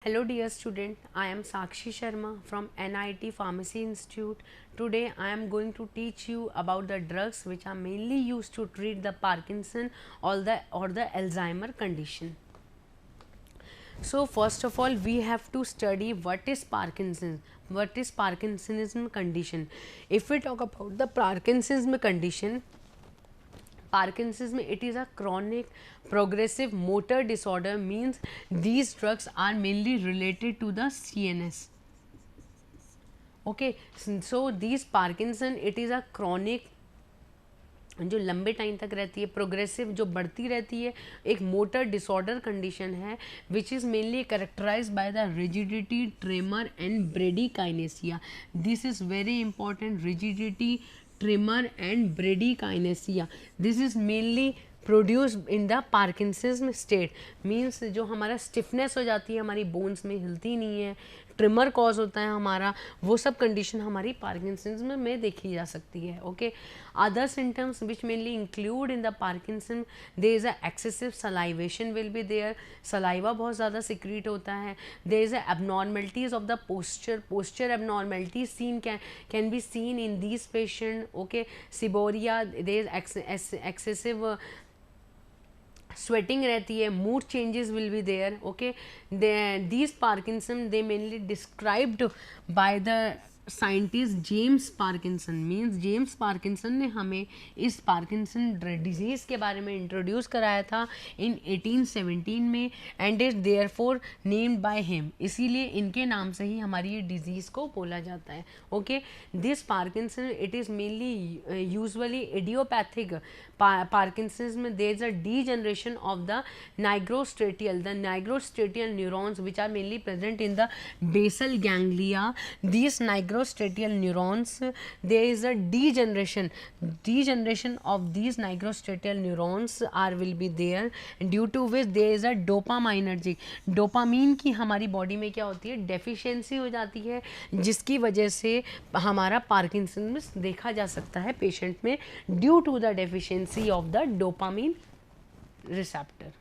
Hello dear student, I am Sakshi Sharma from NIT Pharmacy Institute. Today I am going to teach you about the drugs which are mainly used to treat the Parkinson or the Alzheimer condition. So first of all we have to study what is Parkinsonism condition. If we talk about the Parkinsonism condition, Parkinsonism, it is a chronic progressive motor disorder, means these drugs are mainly related to the CNS. Okay, so these Parkinson, it is a chronic जो लंबे time तक रहती है, progressive जो बढ़ती रहती है, एक मोटर डिसऑर्डर कंडीशन है which is mainly characterise by the rigidity, tremor and bradykinesia. This is very important. Rigidity, tremor and bradykinesia, this is mainly produced in the parkinsonism state. Means जो हमारा stiffness हो जाती है, हमारी bones में हिलती नहीं है, ट्रिमर कॉज होता है हमारा, वो सब कंडीशन हमारी पार्किंसनिज्म में देखी जा सकती है. Okay, other symptoms which mainly include in the Parkinson, there is a excessive salivation will be there, saliva बहुत ज़्यादा सिक्रीट होता है. There is a abnormalities of the posture abnormalities seen can be seen in these patient. Okay, seborrhoea, there is excessive sweating रहती है, mood changes will be there. Okay, these Parkinson, they mainly described by the scientist James Parkinson. Means James Parkinson ने हमें इस Parkinson disease के बारे में introduce कराया था इन 1817 में, and is therefore named by him. इसीलिए इनके नाम से ही हमारी ये डिजीज़ को बोला जाता है. Okay, this Parkinson, it is mainly usually idiopathic. Parkinson's में there is a degeneration of the nigrostriatal neurons which are mainly present in the basal ganglia. These nigrostriatal neurons, there is a degeneration of these nigrostriatal neurons will be there, due to which there is a dopaminergic. Dopamine की हमारी body में क्या होती है, deficiency हो जाती है, जिसकी वजह से हमारा पार्किंसन देखा जा सकता है पेशेंट में, due to the deficiency of the dopamine receptor.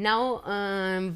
Now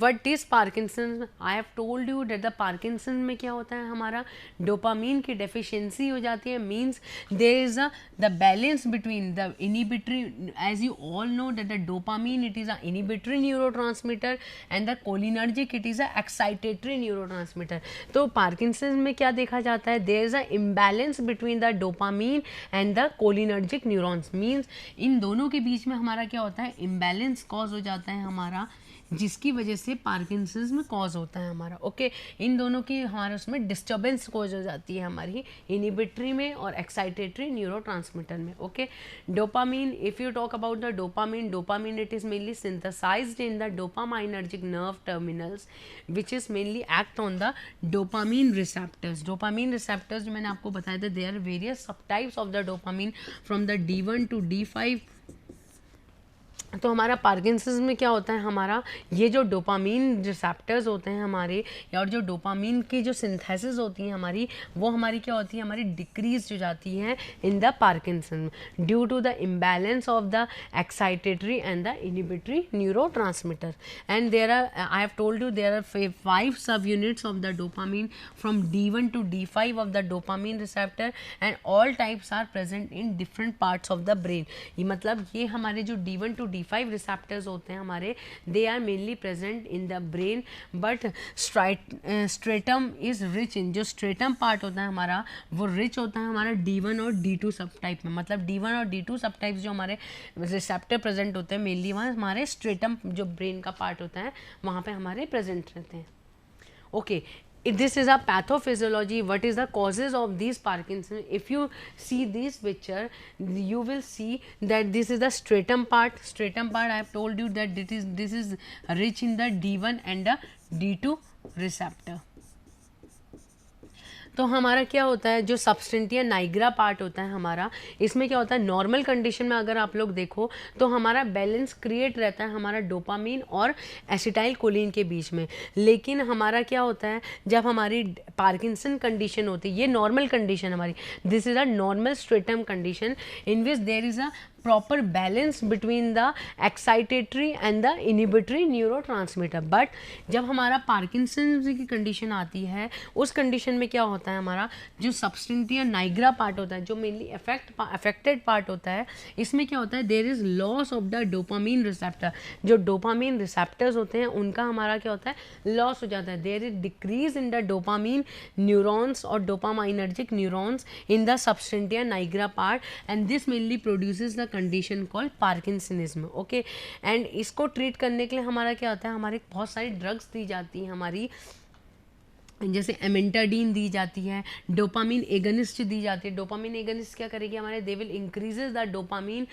what is Parkinson? I have told you that the Parkinson में क्या होता है, हमारा डोपामीन की डेफिशिएंसी हो जाती है. Means there is the balance between the inhibitory, as you all know that the dopamine, it is a inhibitory neurotransmitter and the cholinergic, it is a excitatory neurotransmitter. तो Parkinson में क्या देखा जाता है, there is a imbalance between the dopamine and the cholinergic neurons. Means in दोनों के बीच में हमारा क्या होता है, imbalance कॉज हो जाता है हमारा, जिसकी वजह से पार्किंसंस में कॉज होता है हमारा. ओके, इन दोनों की हमारे उसमें डिस्टर्बेंस कॉज हो जाती है हमारी इनिबिटरी में और एक्साइटेटरी न्यूरोट्रांसमीटर में. Okay, dopamine, if you talk about the dopamine it is mainly synthesised in the dopaminergic nerve terminals which is mainly act on the dopamine receptors. Dopamine receptors जो मैंने आपको बताया था, they are various subtypes of the dopamine from the D1 to D5. तो हमारा Parkinson's में क्या होता है, हमारा ये जो डोपामीन रिसेप्टर्स होते हैं हमारे, और जो डोपामीन की जो सिंथेसिस होती है हमारी, वो हमारी क्या होती है, हमारी डिक्रीज हो जाती है in the Parkinson due to the imbalance of the excitatory and the inhibitory neurotransmitter. And there are, I have told you, there are 5 subunits of the dopamine from D1 to D5 of the dopamine receptor, and all types are present in different parts of the brain. ये मतलब ये हमारे जो D1 to D5 receptors होते हैं हमारे, they are mainly present in the brain, but striatum is rich in, जो striatum part होता है हमारा वो रिच होता है हमारा D1 और D2 सब टाइप में. मतलब D1 और D2 सब टाइप्स जो हमारे रिसेप्टर प्रेजेंट होते हैं मेनली वहाँ हमारे स्ट्रेटम जो ब्रेन का पार्ट होता है वहाँ पे हमारे प्रेजेंट रहते हैं. Okay, this is a pathophysiology. What is the causes of these Parkinson? If you see this picture, you will see that this is the stratum part. Stratum part, I have told you that this is rich in the D1 and the D2 receptor. तो हमारा क्या होता है, जो सबस्टेंटिया Niagara part होता है हमारा, इसमें क्या होता है, नॉर्मल कंडीशन में अगर आप लोग देखो तो हमारा बैलेंस क्रिएट रहता है हमारा डोपामीन और एसिटाइल कोलिन के बीच में. लेकिन हमारा क्या होता है, जब हमारी पार्किंसन कंडीशन होती है, ये नॉर्मल कंडीशन हमारी, this is a normal striatum condition in which there is a proper balance between the excitatory and the inhibitory neurotransmitter. But जब हमारा पार्किंसन की कंडीशन आती है, उस कंडीशन में क्या होता है, हमारा जो सबस्टेंटिया नाइग्रा पार्ट होता है, जो मेनली अफेक्टेड पार्ट होता है, इसमें क्या होता है, there is loss of the dopamine receptor. जो डोपामीन रिसेप्टर्स होते हैं उनका हमारा क्या होता है, लॉस हो जाता है. There is decrease in the dopamine neurons और dopaminergic neurons in the substantia nigra part, and this mainly produces the condition called Parkinsonism. Okay, and इसको ट्रीट करने के लिए हमारा क्या होता है, हमारे बहुत सारी ड्रग्स दी जाती हैं हमारी, जैसे एमेंटाडीन दी जाती है, डोपामीन एगनिस्ट दी जाती है. डोपामीन एगनिस्ट क्या करेगी हमारे, they will increases the dopamine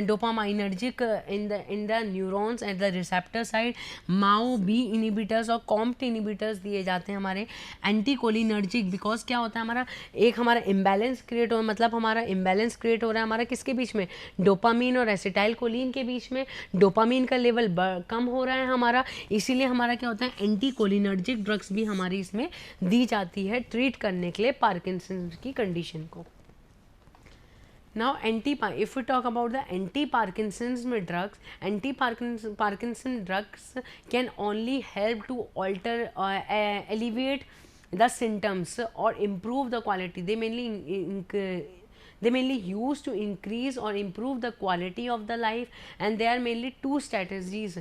dopaminergic in the neurons at the receptor side. MAO B inhibitors और कॉम्प्ट इनिबिटर्स दिए जाते हैं हमारे. एंटी कोलिनर्जिक, बिकॉज क्या होता है हमारा, एक हमारा इम्बैलेंस क्रिएट हो, मतलब हमारा इम्बैलेंस क्रिएट हो रहा है हमारा किसके बीच में, डोपामीन और एसिटाइल कोलिन के बीच में. डोपामीन का लेवल कम हो रहा है हमारा, इसीलिए हमारा क्या होता है, एंटी कोलिनर्जिक ड्रग्स भी हमारी इसमें दी जाती है ट्रीट करने के लिए पार्किंसन की कंडीशन को. Now if we talk about the anti-Parkinson's drugs, anti-Parkinson drugs can only help to alter alleviate the symptoms or improve the quality. They mainly used to increase or improve the quality of the life, and there are mainly two strategies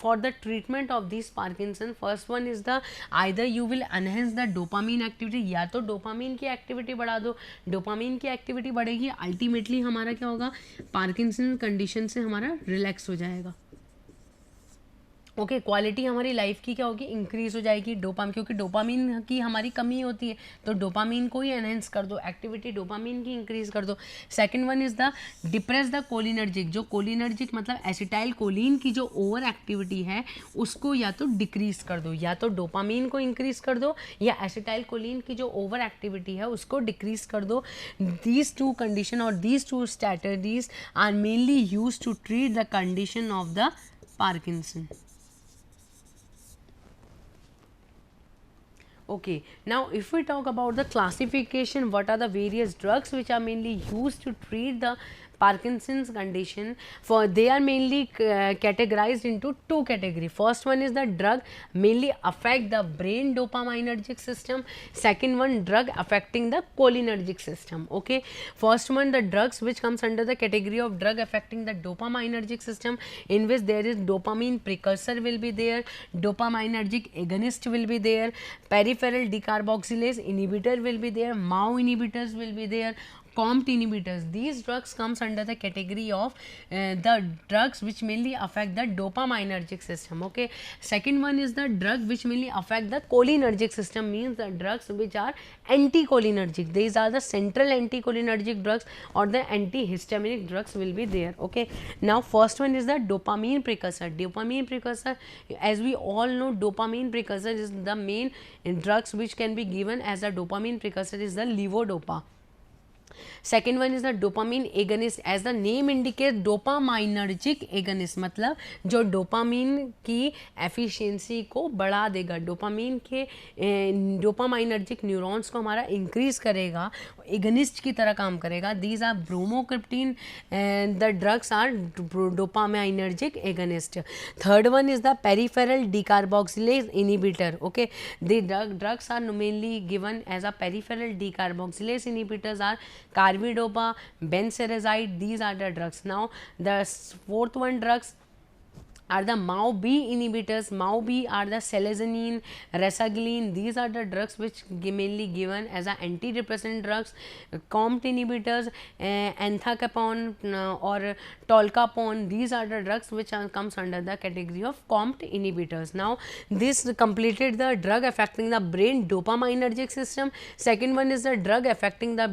for the treatment of this Parkinson. First one is the either you will enhance the dopamine activity, या तो dopamine की activity बढ़ा दो. Dopamine की activity बढ़ेगी, ultimately हमारा क्या होगा, पार्किंसन कंडीशन से हमारा रिलैक्स हो जाएगा. ओके, क्वालिटी हमारी लाइफ की क्या होगी, इंक्रीज हो जाएगी. डोपामीन, क्योंकि डोपामीन की हमारी कमी होती है, तो डोपामीन को ही एनहेंस कर दो, एक्टिविटी डोपामीन की इंक्रीज कर दो. Second one is the depress the cholinergic. जो कोलिनर्जिक मतलब एसिटाइल कोलिन की जो ओवर एक्टिविटी है उसको या तो डिक्रीज कर दो, या तो डोपामीन को इंक्रीज कर दो, या एसिटाइल कोलिन की जो ओवर एक्टिविटी है उसको डिक्रीज कर दो. दीज टू कंडीशन और these two strategies are mainly use to treat the condition of the Parkinson. Okay, now if we talk about the classification, what are the various drugs which are mainly used to treat the Parkinson's condition? For they are mainly categorized into two categories. First one is the drug mainly affect the brain dopaminergic system. Second one, drug affecting the cholinergic system. Okay, first one, the drugs which comes under the category of drug affecting the dopaminergic system, in which there is dopamine precursor will be there, dopaminergic agonist will be there, peripheral decarboxylase inhibitor will be there, MAO inhibitors will be there, COMT inhibitors. These drugs comes under the category of the drugs which mainly affect the dopaminergic system. Okay, second one is the drug which mainly affect the cholinergic system, means the drugs which are anticholinergic. These are the central anticholinergic drugs or the antihistaminic drugs will be there. Okay, now first one is the dopamine precursor. Dopamine precursor, as we all know, dopamine precursor is the main drugs which can be given as a dopamine precursor is the levodopa. Second one is the dopamine agonist. As the name indicate, dopaminergic agonist, मतलब जो dopamine की efficiency को बढ़ा देगा, dopamine के डोपामाइनर्जिक neurons को हमारा increase करेगा, एगनिस्ट की तरह काम करेगा. These are bromocriptine, the drugs are dopaminergic agonist. Third one is the peripheral decarboxylase inhibitor. Okay, the drugs are mainly given as a peripheral decarboxylase inhibitors are carbidopa, benserazide. These are the drugs. Now the fourth one drugs are the MAO-B inhibitors. MAO-B are the selazonine, rasagiline. These are the drugs which mainly given as a antidepressant drugs. COMT inhibitors, entacapone or tolcapone. These are the drugs which comes under the category of COMT inhibitors. Now this completed the drug affecting the brain dopaminergic system. Second one is the drug affecting the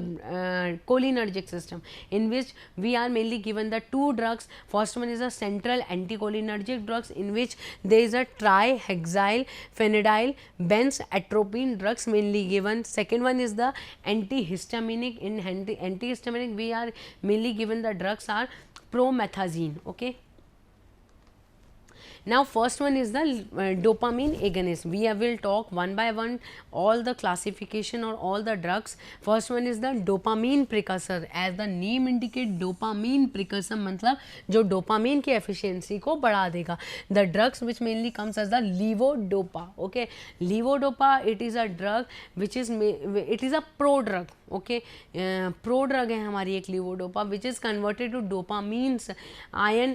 cholinergic system, in which we are mainly given the two drugs. First one is the central anticholinergic drugs, in which there is a trihexyl phenydyl benzatropine drugs mainly given. Second one is the antihistaminic. In antihistaminic we are mainly given the drugs are promethazine. Okay, Now first one is the dopamine agonist. We will talk one by one all the classification or all the drugs. First one is the dopamine precursor. As the name indicate, dopamine precursor मतलब जो dopamine की efficiency को बढ़ा देगा. The drugs which mainly comes as the levodopa. Okay, levodopa, it is a drug which is it is a pro drug. Okay, pro drug है हमारी एक levodopa which is converted to dopamines ion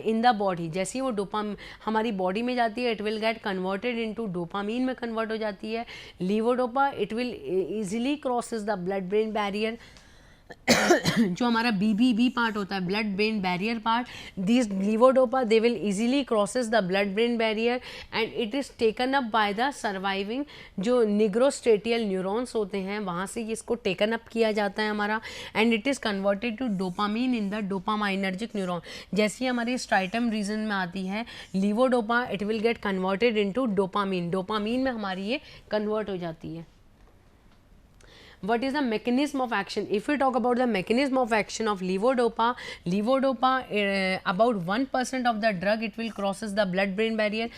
in the body. जैसे ही वो हमारी body में जाती है, it will get converted into dopamine में कन्वर्ट हो जाती है. Levodopa it will easily crosses the blood brain barrier. जो हमारा BBB पार्ट होता है, blood brain barrier part, this levodopa they will easily crosses the blood brain barrier and it is taken up by the surviving जो निग्रोस्टेटियल neurons होते हैं, वहाँ से इसको टेकन अप किया जाता है हमारा, and it is converted to dopamine in the dopaminergic neuron. जैसे हमारी स्ट्राइटम रीजन में आती है levodopa, it will get converted into dopamine. Dopamine में हमारी ये कन्वर्ट हो जाती है. What is the mechanism of action? If we talk about the mechanism of action of levodopa, about 1% of the drug it will crosses the blood brain barrier.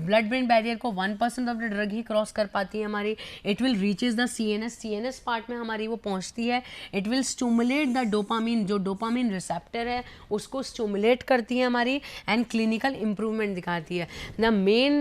blood brain barrier को 1% of the drug he cross कर पाती है हमारी. It will reaches the CNS part में हमारी वो पहुँचती है. It will stimulate the dopamine, जो dopamine receptor है उसको stimulate करती है हमारी and clinical improvement दिखाती है. The main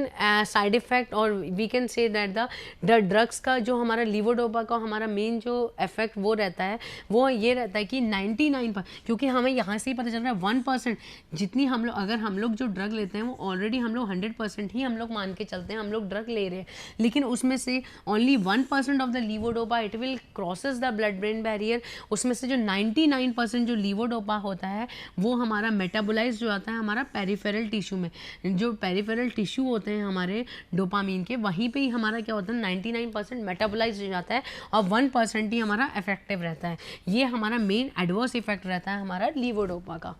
side effect or we can say that the drugs का जो हमारा levodopa का हमारा main जो इफेक्ट वो रहता है वो ये रहता है कि 99%, क्योंकि हमें यहाँ से ही पता चल रहा है 1% जितनी हम लोग, अगर हम लोग जो ड्रग लेते हैं वो ऑलरेडी हम लोग 100% ही हम लोग मान के चलते हैं हम लोग ड्रग ले रहे हैं, लेकिन उसमें से only 1% of the levodopa it will crosses the blood brain barrier. उसमें से जो 99% जो लीवोडोपा होता है वो हमारा मेटाबोलाइज जो आता है हमारा पेरिफेरल टिश्यू में. जो पेरिफेरल टिश्यू होते हैं हमारे डोपामीन के, वहीं पे ही हमारा क्या होता है 99% मेटाबोलाइज हो जाता है और 1% ही हमारा इफेक्टिव रहता है. ये हमारा मेन एडवर्स इफेक्ट रहता है हमारा लीवोडोपा का.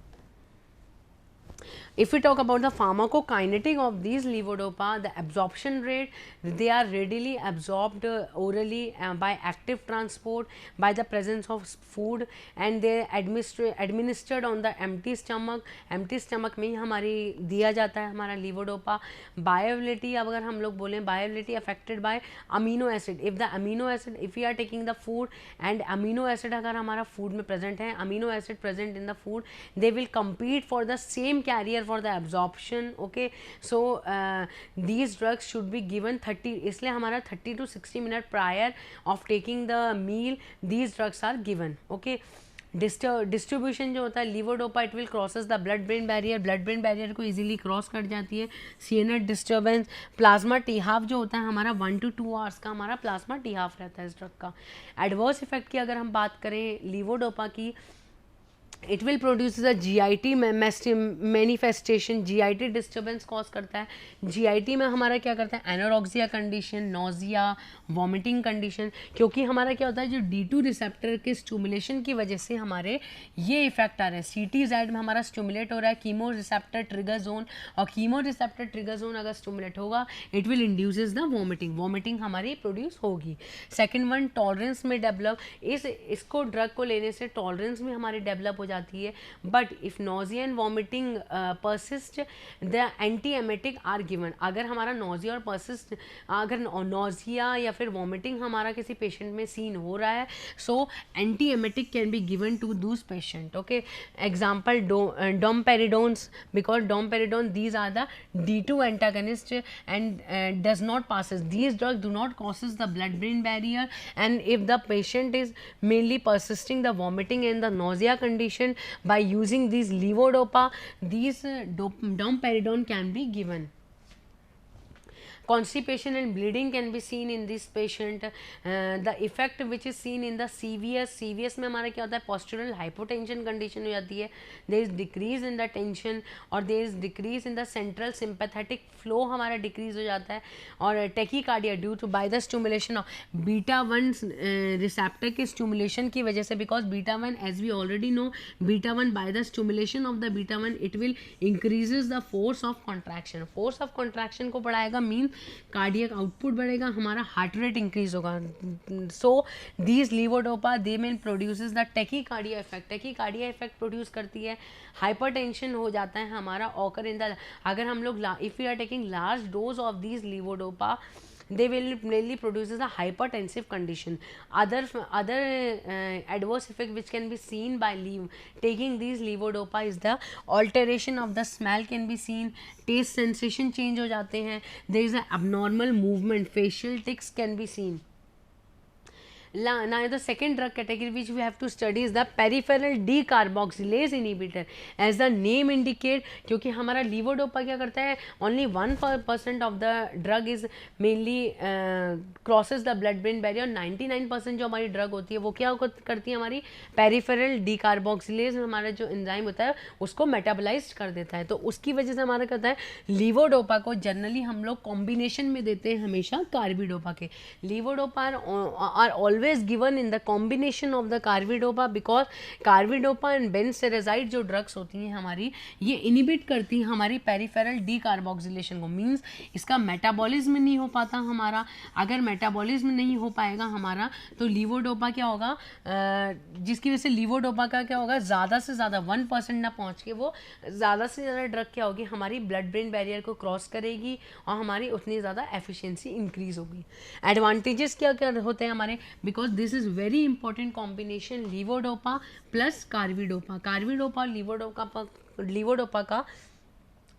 If we talk about the pharmacokinetic of these levodopa, the absorption rate, they are readily absorbed orally by active transport, by the presence of food, and they administered on the empty stomach. empty stomach में ही हमारी दिया जाता है हमारा levodopa. Bioavailability, अगर हम लोग बोलें bioavailability affected by amino acid. If the amino acid, if we are taking the food and amino acid अगर हमारा food में present है, amino acid present in the food, they will compete for the same carrier for the absorption. Okay, so these drugs should be given 30, इसलिए हमारा 30 to 60 minutes prior of taking the meal these drugs are given. Okay, distribution जो होता है levodopa it will crosses the blood brain barrier. Blood brain barrier को easily cross कर जाती है. CNS disturbance. Plasma T half जो होता है हमारा 1 to 2 आवर्स का हमारा प्लाज्मा टी हाफ रहता है इस ड्रग का. एडवर्स इफेक्ट की अगर हम बात करें लीवोडोपा की, it will produce the GIT manifestation. GIT disturbance cause करता है. GIT में हमारा क्या करता है anorexia condition, nausea, vomiting condition, क्योंकि हमारा क्या होता है जो D2 रिसेप्टर के स्टिमुलेशन की वजह से हमारे ये इफेक्ट आ रहे हैं. CTZ में हमारा स्टिमुलेट हो रहा है कीमो रिसेप्टर ट्रिगर जोन, और कीमो रिसेप्टर ट्रिगर जोन अगर स्टिमुलेट होगा it will induces the vomiting. Vomiting हमारी प्रोड्यूस होगी. सेकेंड वन टॉलरेंस में डेवलप. इसको ड्रग को लेने से टॉलरेंस में हमारी डेवलप हो जाती है. But if nausea and vomiting persist the anti emetic are given. अगर हमारा नोजिया और परसिस्ट, अगर नोजिया या फिर वॉमिटिंग हमारा किसी पेशेंट में सीन हो रहा है, so anti emetic can be given to those patient. Okay, example domperidones, because domperidone these are the D2 antagonist and does not passes. These drugs do not causes the blood brain barrier, and if the patient is mainly persisting the vomiting and the nausea condition, by using these levodopa, these domperidone can be given. Constipation and bleeding can be seen in this patient. The effect which is seen in the CVS में हमारा क्या होता है postural hypotension condition हो जाती है. there is decrease in the tension और there is decrease in the central sympathetic flow हमारा decrease हो जाता है. और tachycardia due to by the stimulation of beta 1 receptor के stimulation की वजह से, because beta 1 as we already know, beta 1 by the stimulation of the beta 1 it will increases the force of contraction. force of contraction को बढ़ाएगा mean cardiac output बढ़ेगा, हमारा heart rate increase होगा. So these levodopa they main produces the tachycardia effect. Tachycardia effect produce करती है, hypertension हो जाता है हमारा ऑकर इन द. अगर हम लोग if you are taking large dose of these levodopa, they will mainly produces a hypertensive condition. Other adverse effect which can be seen by taking these levodopa is the alteration of the smell can be seen, taste sensation change हो जाते हैं, there is a abnormal movement, facial tics can be seen. Now the second drug category which we have to study is the peripheral decarboxylase inhibitor. As the name indicate, क्योंकि हमारा levodopa क्या करता है, only 1% of the drug is mainly crosses the blood brain barrier. 99% जो हमारी drug होती है वो क्या करती है, हमारी peripheral decarboxylase हमारा जो एंजाइम होता है उसको मेटाबोलाइज कर देता है. तो उसकी वजह से हमारा कहता है levodopa को जनरली हम लोग कॉम्बिनेशन में देते हैं हमेशा कार्बिडोपा के. levodopa are always given in the combination of the carbidopa because carbidopa and benserazide जो ड्रग्स होती हैं हमारी, ये इनिबिट करती हैं हमारी पेरिफेरल डीकार्बोक्सिलेशन को. मींस इसका मेटाबॉलिज्म नहीं हो पाता हमारा. अगर मेटाबॉलिज्म नहीं हो पाएगा हमारा तो लीवोडोपा क्या होगा, जिसकी वजह से लीवोडोपा का क्या होगा, ज़्यादा से ज़्यादा 1% ना पहुँच के वो ज़्यादा से ज़्यादा ड्रग क्या होगी, हमारी ब्लड ब्रेन बैरियर को क्रॉस करेगी और हमारी उतनी ज़्यादा एफिशिएंसी इंक्रीज होगी. एडवांटेजेस क्या क्या होते हैं हमारे, because this is very important combination levodopa plus carbidopa. carbidopa और levodopa का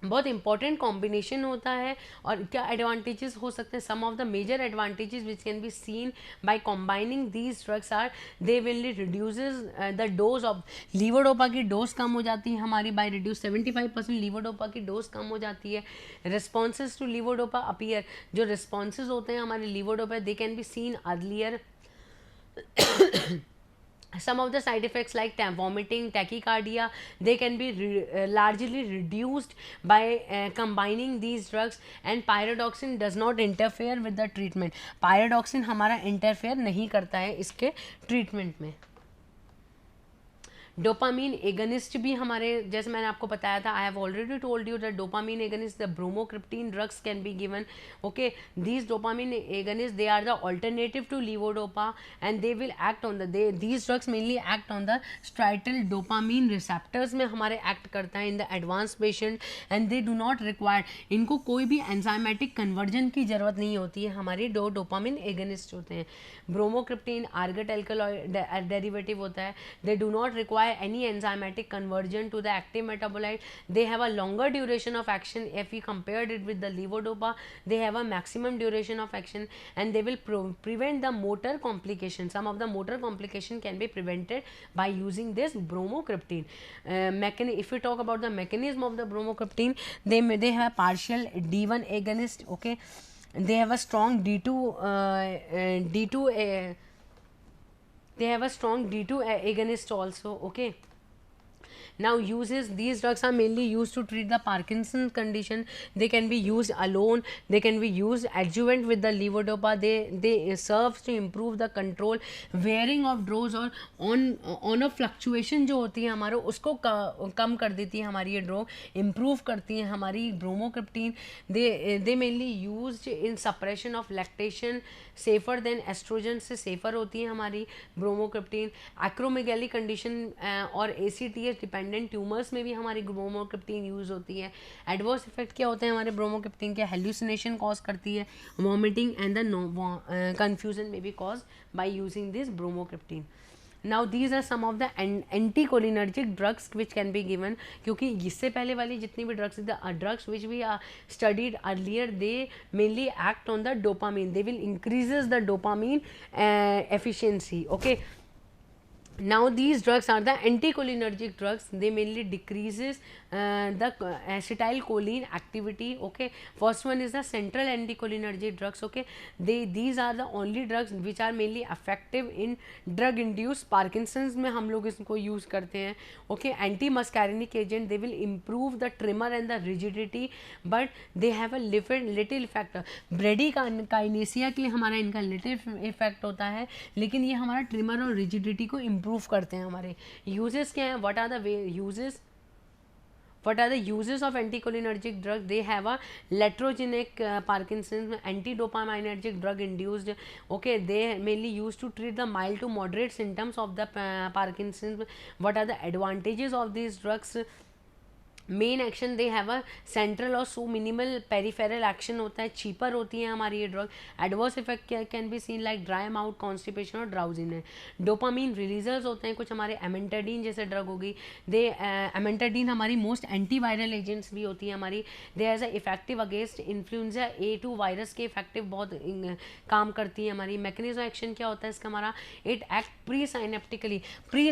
बहुत इंपॉर्टेंट कॉम्बिनेशन होता है. और क्या एडवांटेजेस हो सकते हैं, some of the major advantages which can be seen by combining these drugs are they will reduces the dose of levodopa की डोज कम हो जाती है हमारी बाय रिड्यूस 75% लीवोडोपा की डोज कम हो जाती है. रिस्पॉन्सेज टू लीवोडोपा अपीयर, जो रिस्पॉन्सेज होते हैं हमारे levodopa they can be seen earlier. Some of the side effects like vomiting, tachycardia, they can be largely reduced by combining these drugs. And pyridoxine does not interfere with the treatment. pyridoxine हमारा interfere नहीं करता है इसके treatment में. Dopamine agonist भी हमारे, जैसे मैंने आपको बताया था, I have already told you that dopamine agonist the bromocriptine drugs can be given. Okay, these dopamine agonist they are the alternative to levodopa and they will act on the these drugs mainly act on the striatal dopamine receptors में हमारे act करता है in the advance patient and they do not require, इनको कोई भी enzymatic conversion की जरूरत नहीं होती है. हमारे दो डोपामीन एगनिस्ट होते हैं. ब्रोमोक्रिप्टीन आर्गेट एल्कलॉइड डेरिवेटिव होता है. दे do not require any enzymatic conversion to the active metabolite. They have a longer duration of action if we compared it with the levodopa. They have a maximum duration of action and they will prevent the motor complications. Some of the motor complication can be prevented by using this bromocriptine. If we talk about the mechanism of the bromocriptine, they have partial D1 agonist. Okay, they have a strong they have a strong D2 agonist also. Okay, now uses, these drugs are mainly used to treat the Parkinson's condition. They can be used alone, they can be used adjuvant with the levodopa. They serve to improve the control wearing of dose और on a fluctuation जो होती है हमारे उसको कम कर देती है हमारी ये ड्रग, इम्प्रूव करती है हमारी bromocriptine. they mainly used in suppression of lactation, safer than oestrogen से सेफर होती है हमारी ब्रोमोक्रिप्टीन. एक्रोमेगैली कंडीशन और ACTH डिपेंडेंट ट्यूमर्स में भी हमारी ब्रोमोक्रिप्टीन यूज़ होती है. एडवर्स इफेक्ट क्या होते हैं हमारे ब्रोमोक्रिप्टीन के, हेल्यूसिनेशन कॉज करती है, वॉमिटिंग एंड द कन्फ्यूजन में भी cause by using this bromocriptine. Now these are some of the anticholinergic drugs which can be given. क्योंकि इससे पहले वाली जितनी भी drugs, the drugs which we studied earlier, they mainly act on the dopamine. They will increases the dopamine efficiency. Okay. Now these drugs are the anticholinergic drugs. They mainly decreases the acetylcholine activity. Okay, first one is the central anticholinergic drugs. Okay, these are the only drugs which are mainly effective in drug induced Parkinson's में हम लोग इसको use करते हैं. Okay, anti-muscarinic agent, they will improve the tremor and the rigidity, but they have a little effect. ब्रेडिकाइनेसिया के लिए हमारा इनका लिटिल इफेक्ट होता है, लेकिन ये हमारा ट्रिमर और रिजिडिटी को इम्प्रूव करते हैं. हमारे यूजेस क्या हैं, what are the way uses, What are the uses of anticholinergic drug? They have a laterogenic Parkinson's, anti-dopaminergic drug induced. Okay, they mainly used to treat the mild to moderate symptoms of the Parkinson's. What are the advantages of these drugs? Main action they have a central और सो minimal peripheral action होता है, cheaper होती है हमारी ये drug. Adverse effect can be scene like dry mouth, constipation और drowsiness. Dopamine रिलीजर्स होते हैं कुछ हमारे, एमेंटाडीन जैसे ड्रग होगी. दे एमेंटाडीन हमारी मोस्ट एंटीवायरल एजेंट्स भी होती है हमारी. They as a effective against influenza A2 virus के इफेक्टिव बहुत काम करती है हमारी. मैकेनिज्म एक्शन क्या होता है इसका हमारा? इट एक्ट प्री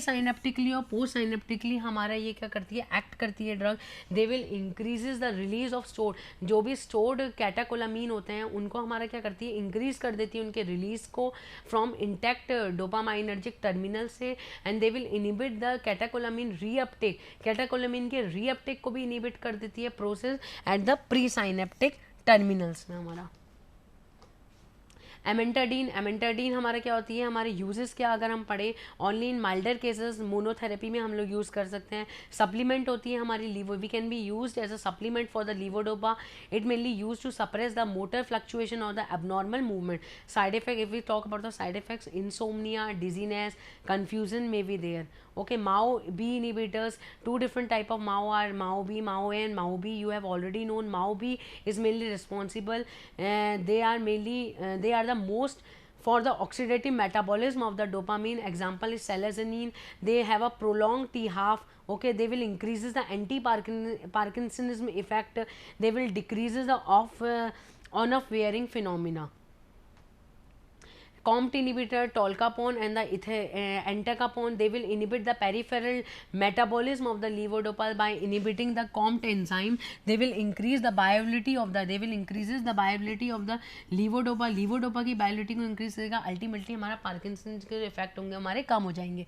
साइनेप्टिकली और पोस्ट साइनेप्टिकली हमारा ये क्या करती है? एक्ट करती है drug. They will increases the release of stored, जो भी स्टोर्ड कैटाकोलामीन होते हैं उनको हमारा क्या करती है? इंक्रीज कर देती है उनके रिलीज को फ्रॉम इंटैक्ट डोपामाइनर्जिक टर्मिनल से. And they will inhibit the catecholamine reuptake, catecholamine के रीअपटेक को भी इनिबिट कर देती है process at the pre synaptic terminals में हमारा. एमेंटाडीन हमारा क्या होती है? हमारे यूजेस क्या अगर हम पढ़े? Only in milder cases monotherapy में हम लोग यूज़ कर सकते हैं. सप्लीमेंट होती है हमारी levo, we can be used as a supplement for the levodopa. It mainly use to suppress the motor fluctuation और the abnormal movement. Side effect, if we talk about the side effects, insomnia, dizziness, confusion may be there. Okay, MAO-B inhibitors, two different type of MAO are MAO-B, MAO-A and MAO-B. You have already known MAO-B is mainly responsible. They are the most for the oxidative metabolism of the dopamine. Example is selazonine. They have a prolonged T-half. Okay, they will increases the anti-Parkinsonism effect. They will decreases the on-off wearing phenomena. COMT inhibitor, tolcapone and the entacapone, they will inhibit the peripheral metabolism of the levodopa by inhibiting the COMT enzyme. They will increases the viability of the levodopa. levodopa की viability को increase करेगा, ultimately हमारा Parkinson के effect होंगे हमारे कम हो जाएंगे.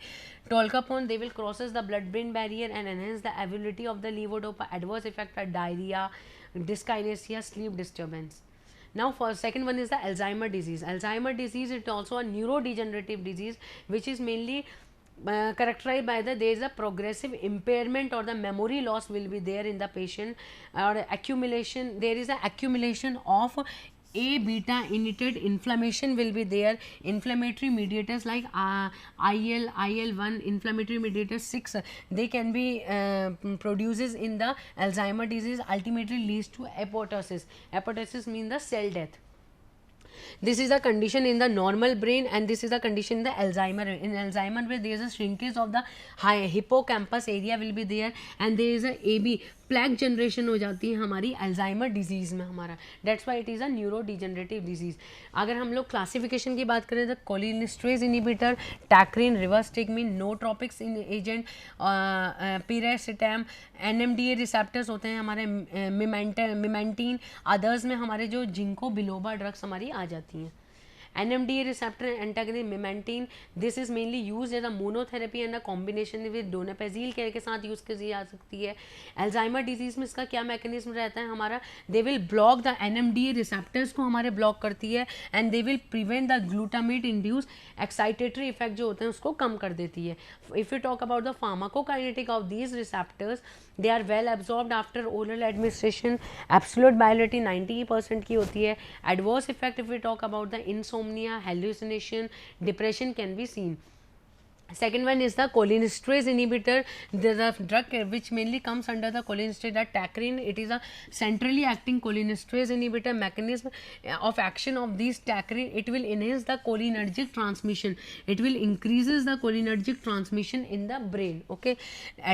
Tolcapone, they will crosses the blood-brain barrier and enhance the ability of the levodopa. Adverse effect are diarrhea, dyskinesia, sleep disturbance. Now for second one is the Alzheimer disease. Alzheimer disease is also a neurodegenerative disease which is mainly characterized by there is a progressive impairment or the memory loss will be there in the patient, or accumulation, there is a accumulation of A beta initiated inflammation will be there. Inflammatory mediators like IL-1, inflammatory mediators 6, they can be produces in the Alzheimer disease, ultimately leads to apoptosis. Apoptosis means the cell death. This is a condition in the normal brain and this is a condition in the Alzheimer. In Alzheimer where there is a shrinkage of the hippocampus area will be there and there is a AB plaque generation हो जाती है हमारी Alzheimer disease में हमारा. That's why it is a neurodegenerative disease. अगर हम लोग classification की बात करें तो cholinesterase inhibitor, tacrine, rivastigmine, nootropics agent, piracetam, NMDA receptors होते हैं हमारे, मिमेंटीन, अदर्स में हमारे जो जिंको बिलोबा ड्रग्स हमारी आ जाती हैं. NMDA receptor antagonist memantine, this is mainly use as a monotherapy and a combination with donepezil के साथ यूज की जा सकती है. अल्जाइमर डिजीज में इसका क्या मैकेनिज्म रहता है हमारा? They will block the NMDA receptors को हमारे ब्लॉक करती है and they will prevent the glutamate induce excitatory effect जो होते हैं उसको कम कर देती है. If you talk about the pharmacokinetic of these receptors, they are well absorbed after oral administration. Absolute bioavailability 90% की होती है. Adverse effect if you talk about the insomnia, hallucination, depression can be seen. Second one is the cholinesterase inhibitor. The drug which mainly comes under the cholinesterase, the tacrin. It is a centrally acting cholinesterase inhibitor. Mechanism of action of these tacrin, it will enhance the cholinergic transmission. It will increases the cholinergic transmission in the brain. Okay.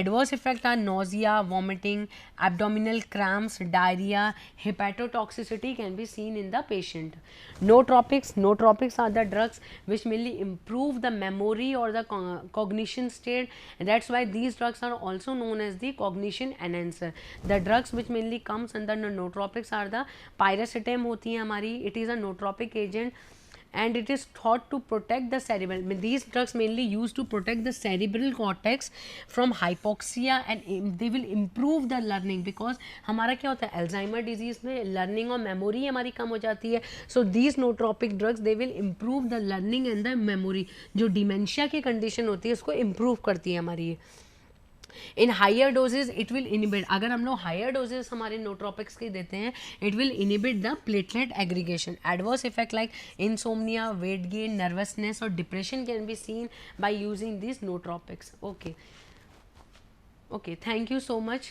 Adverse effects are nausea, vomiting, abdominal cramps, diarrhea, hepatotoxicity can be seen in the patient. Nootropics are the drugs which mainly improve the memory or the cognition state. That's why these drugs are also known as the cognition enhancer. The drugs which mainly comes under nootropics are the pyracetam होती है हमारी. It is a nootropic agent and it is thought to protect the cerebral. These drugs mainly used to protect the cerebral cortex from hypoxia and they will improve the learning because हमारा क्या होता है Alzheimer disease में learning और memory हमारी कम हो जाती है. So these nootropic drugs they will improve the learning and the memory. जो डिमेंशिया की कंडीशन होती है उसको इम्प्रूव करती है हमारी. In higher doses it will inhibit, अगर हम लोग हायर डोजेज हमारे नोट्रोपिक्स के देते हैं, it will inhibit the platelet aggregation. Adverse effect like insomnia, weight gain, nervousness or depression can be seen by using these nootropics. Okay, thank you so much.